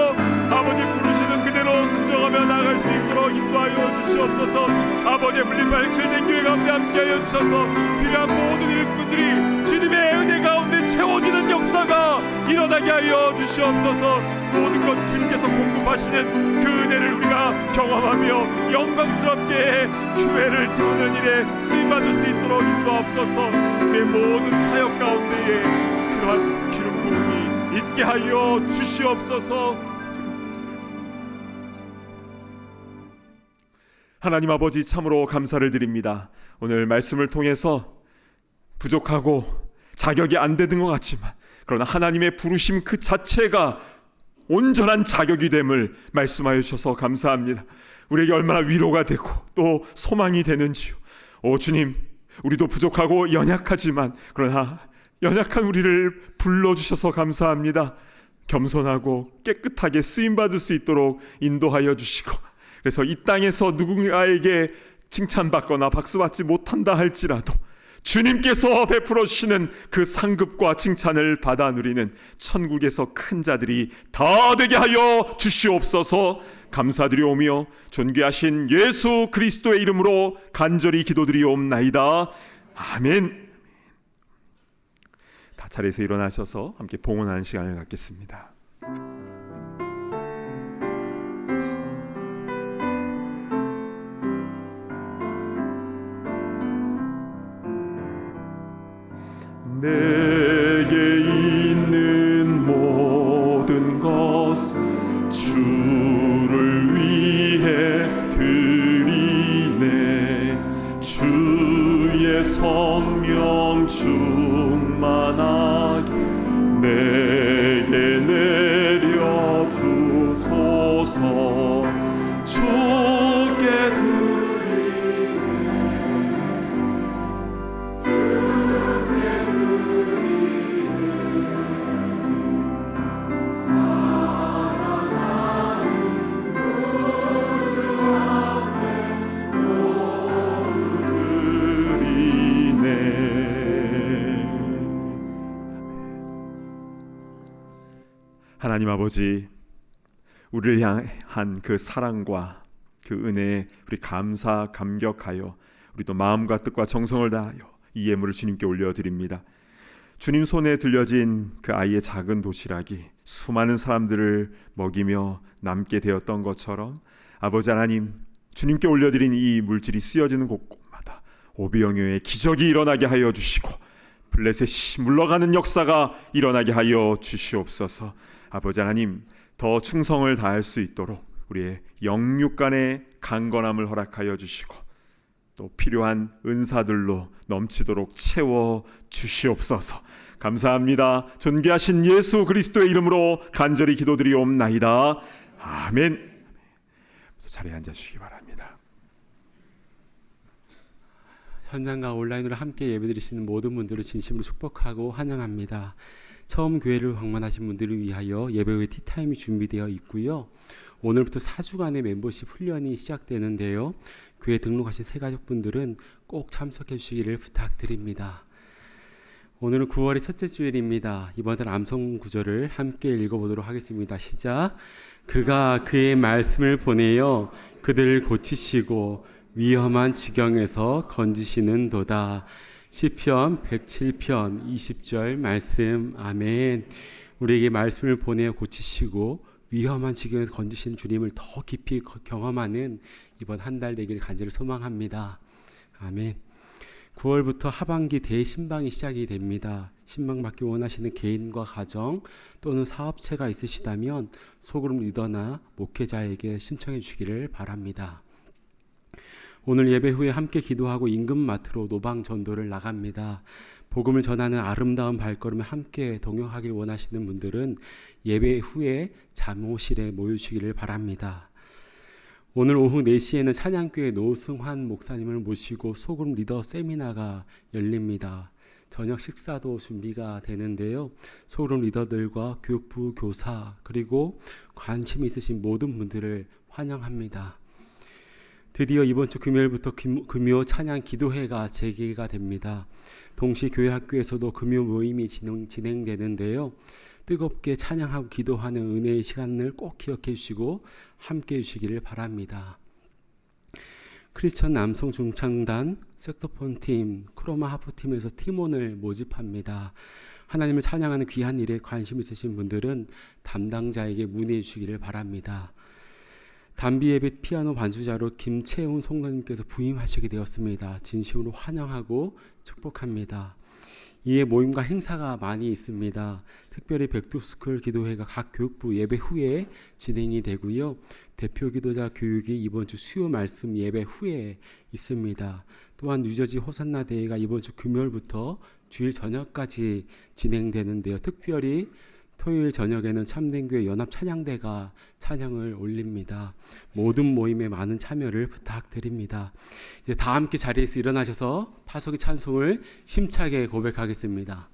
아버지 부르시는 그대로 순종하며 나아갈 수 있도록 인도하여 주시옵소서. 아버지의 불린 밝힐된 교회 가운데 함께하여 주셔서 필요한 모든 일꾼들이 주님의 은혜 가운데 채워지는 역사가 일어나게 하여 주시옵소서. 모든 것 주님께서 공급하시는 그 은혜를 우리가 경험하며 영광스럽게 교회를 세우는 일에 쓰임받을 수 있도록 인도하옵소서. 우리의 모든 사역 가운데에 그러한 기름 부음이 있게 하여 주시옵소서. 하나님 아버지, 참으로 감사를 드립니다. 오늘 말씀을 통해서 부족하고 자격이 안 되는 것 같지만 그러나 하나님의 부르심 그 자체가 온전한 자격이 됨을 말씀하여 주셔서 감사합니다. 우리에게 얼마나 위로가 되고 또 소망이 되는지요. 오 주님, 우리도 부족하고 연약하지만 그러나 연약한 우리를 불러주셔서 감사합니다. 겸손하고 깨끗하게 쓰임받을 수 있도록 인도하여 주시고, 그래서 이 땅에서 누군가에게 칭찬받거나 박수받지 못한다 할지라도 주님께서 베풀어 주시는 그 상급과 칭찬을 받아 누리는 천국에서 큰 자들이 다 되게 하여 주시옵소서. 감사드리오며 존귀하신 예수 그리스도의 이름으로 간절히 기도드리옵나이다. 아멘. 다 자리에서 일어나셔서 함께 봉헌하는 시간을 갖겠습니다. 내게 있는 모든 것을 주를 위해 드리네. 충만하게 내게 내려 주소서. 주께 하나님 아버지, 우리를 향한 그 사랑과 그 은혜에 우리 감격하여 우리도 마음과 뜻과 정성을 다하여 이 예물을 주님께 올려드립니다. 주님 손에 들려진 그 아이의 작은 도시락이 수많은 사람들을 먹이며 남게 되었던 것처럼 아버지 하나님, 주님께 올려드린 이 물질이 쓰여지는 곳곳마다 오병이어의 기적이 일어나게 하여 주시고 블레셋이 물러가는 역사가 일어나게 하여 주시옵소서. 아버지 하나님, 더 충성을 다할 수 있도록 우리의 영육 간의 강건함을 허락하여 주시고 또 필요한 은사들로 넘치도록 채워 주시옵소서. 감사합니다. 존귀하신 예수 그리스도의 이름으로 간절히 기도드리옵나이다. 아멘. 자리에 앉아주시기 바랍니다. 현장과 온라인으로 함께 예배드리시는 모든 분들을 진심으로 축복하고 환영합니다. 처음 교회를 방문하신 분들을 위하여 예배 후에 티타임이 준비되어 있고요. 오늘부터 4주간의 멤버십 훈련이 시작되는데요. 교회 등록하신 새가족분들은 꼭 참석해 주시기를 부탁드립니다. 오늘은 9월의 첫째 주일입니다. 이번 달 암송 구절을 함께 읽어보도록 하겠습니다. 시작. 그가 그의 말씀을 보내어 그들을 고치시고 위험한 지경에서 건지시는도다. 시편 107편 20절 말씀. 아멘. 우리에게 말씀을 보내어 고치시고 위험한 지경에서 건지시는 주님을 더 깊이 경험하는 이번 한 달 되기를 간절히 소망합니다. 아멘. 9월부터 하반기 대신방이 시작이 됩니다. 신방받기 원하시는 개인과 가정 또는 사업체가 있으시다면 소그룹 리더나 목회자에게 신청해 주시기를 바랍니다. 오늘 예배 후에 함께 기도하고 임금마트로 노방 전도를 나갑니다. 복음을 전하는 아름다운 발걸음에 함께 동역하길 원하시는 분들은 예배 후에 잠옷실에 모여주시기를 바랍니다. 오늘 오후 4시에는 찬양교회 노승환 목사님을 모시고 소그룹 리더 세미나가 열립니다. 저녁 식사도 준비가 되는데요. 소그룹 리더들과 교육부 교사 그리고 관심 있으신 모든 분들을 환영합니다. 드디어 이번 주 금요일부터 금요 찬양 기도회가 재개가 됩니다. 동시 교회 학교에서도 금요 모임이 진행되는데요. 뜨겁게 찬양하고 기도하는 은혜의 시간을 꼭 기억해 주시고 함께 해주시기를 바랍니다. 크리스천 남성 중창단, 색소폰 팀, 크로마 하프 팀에서 팀원을 모집합니다. 하나님을 찬양하는 귀한 일에 관심 있으신 분들은 담당자에게 문의해 주시기를 바랍니다. 담비 예배 피아노 반주자로 김채훈 성도님께서 부임하시게 되었습니다. 진심으로 환영하고 축복합니다. 이에 모임과 행사가 많이 있습니다. 특별히 백두스쿨 기도회가 각 교육부 예배 후에 진행이 되고요. 대표 기도자 교육이 이번 주 수요 말씀 예배 후에 있습니다. 또한 뉴저지 호산나 대회가 이번 주 금요일부터 주일 저녁까지 진행되는데요. 특별히 토요일 저녁에는 참된교회 연합 찬양대가 찬양을 올립니다. 모든 모임에 많은 참여를 부탁드립니다. 이제 다 함께 자리에서 일어나셔서 파송의 찬송을 힘차게 고백하겠습니다.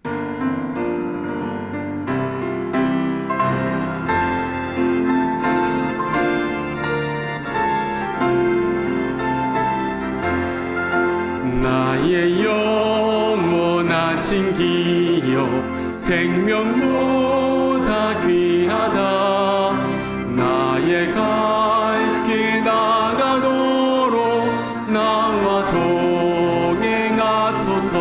나의 영원하신 기업 생명보다 귀하다. 나의 갈 길 나가도록 나와 동행하소서.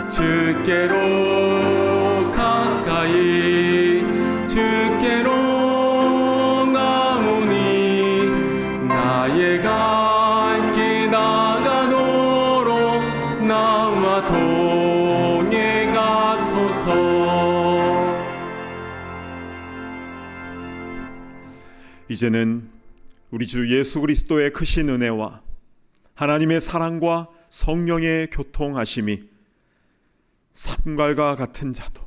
주께로 가까이 주께로 가오니 나의 갈 길 나가도록 나와 동행하소서. 이제는 우리 주 예수 그리스도의 크신 은혜와 하나님의 사랑과 성령의 교통하심이 삼갈과 같은 자도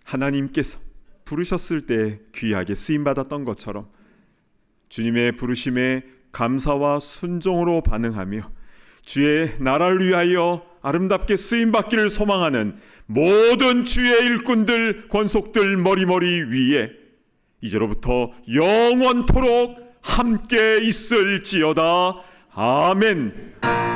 하나님께서 부르셨을 때 귀하게 쓰임받았던 것처럼 주님의 부르심에 감사와 순종으로 반응하며 주의 나라를 위하여 아름답게 쓰임받기를 소망하는 모든 주의 일꾼들, 권속들 머리머리 위에 이제로부터 영원토록 함께 있을지어다. 아멘.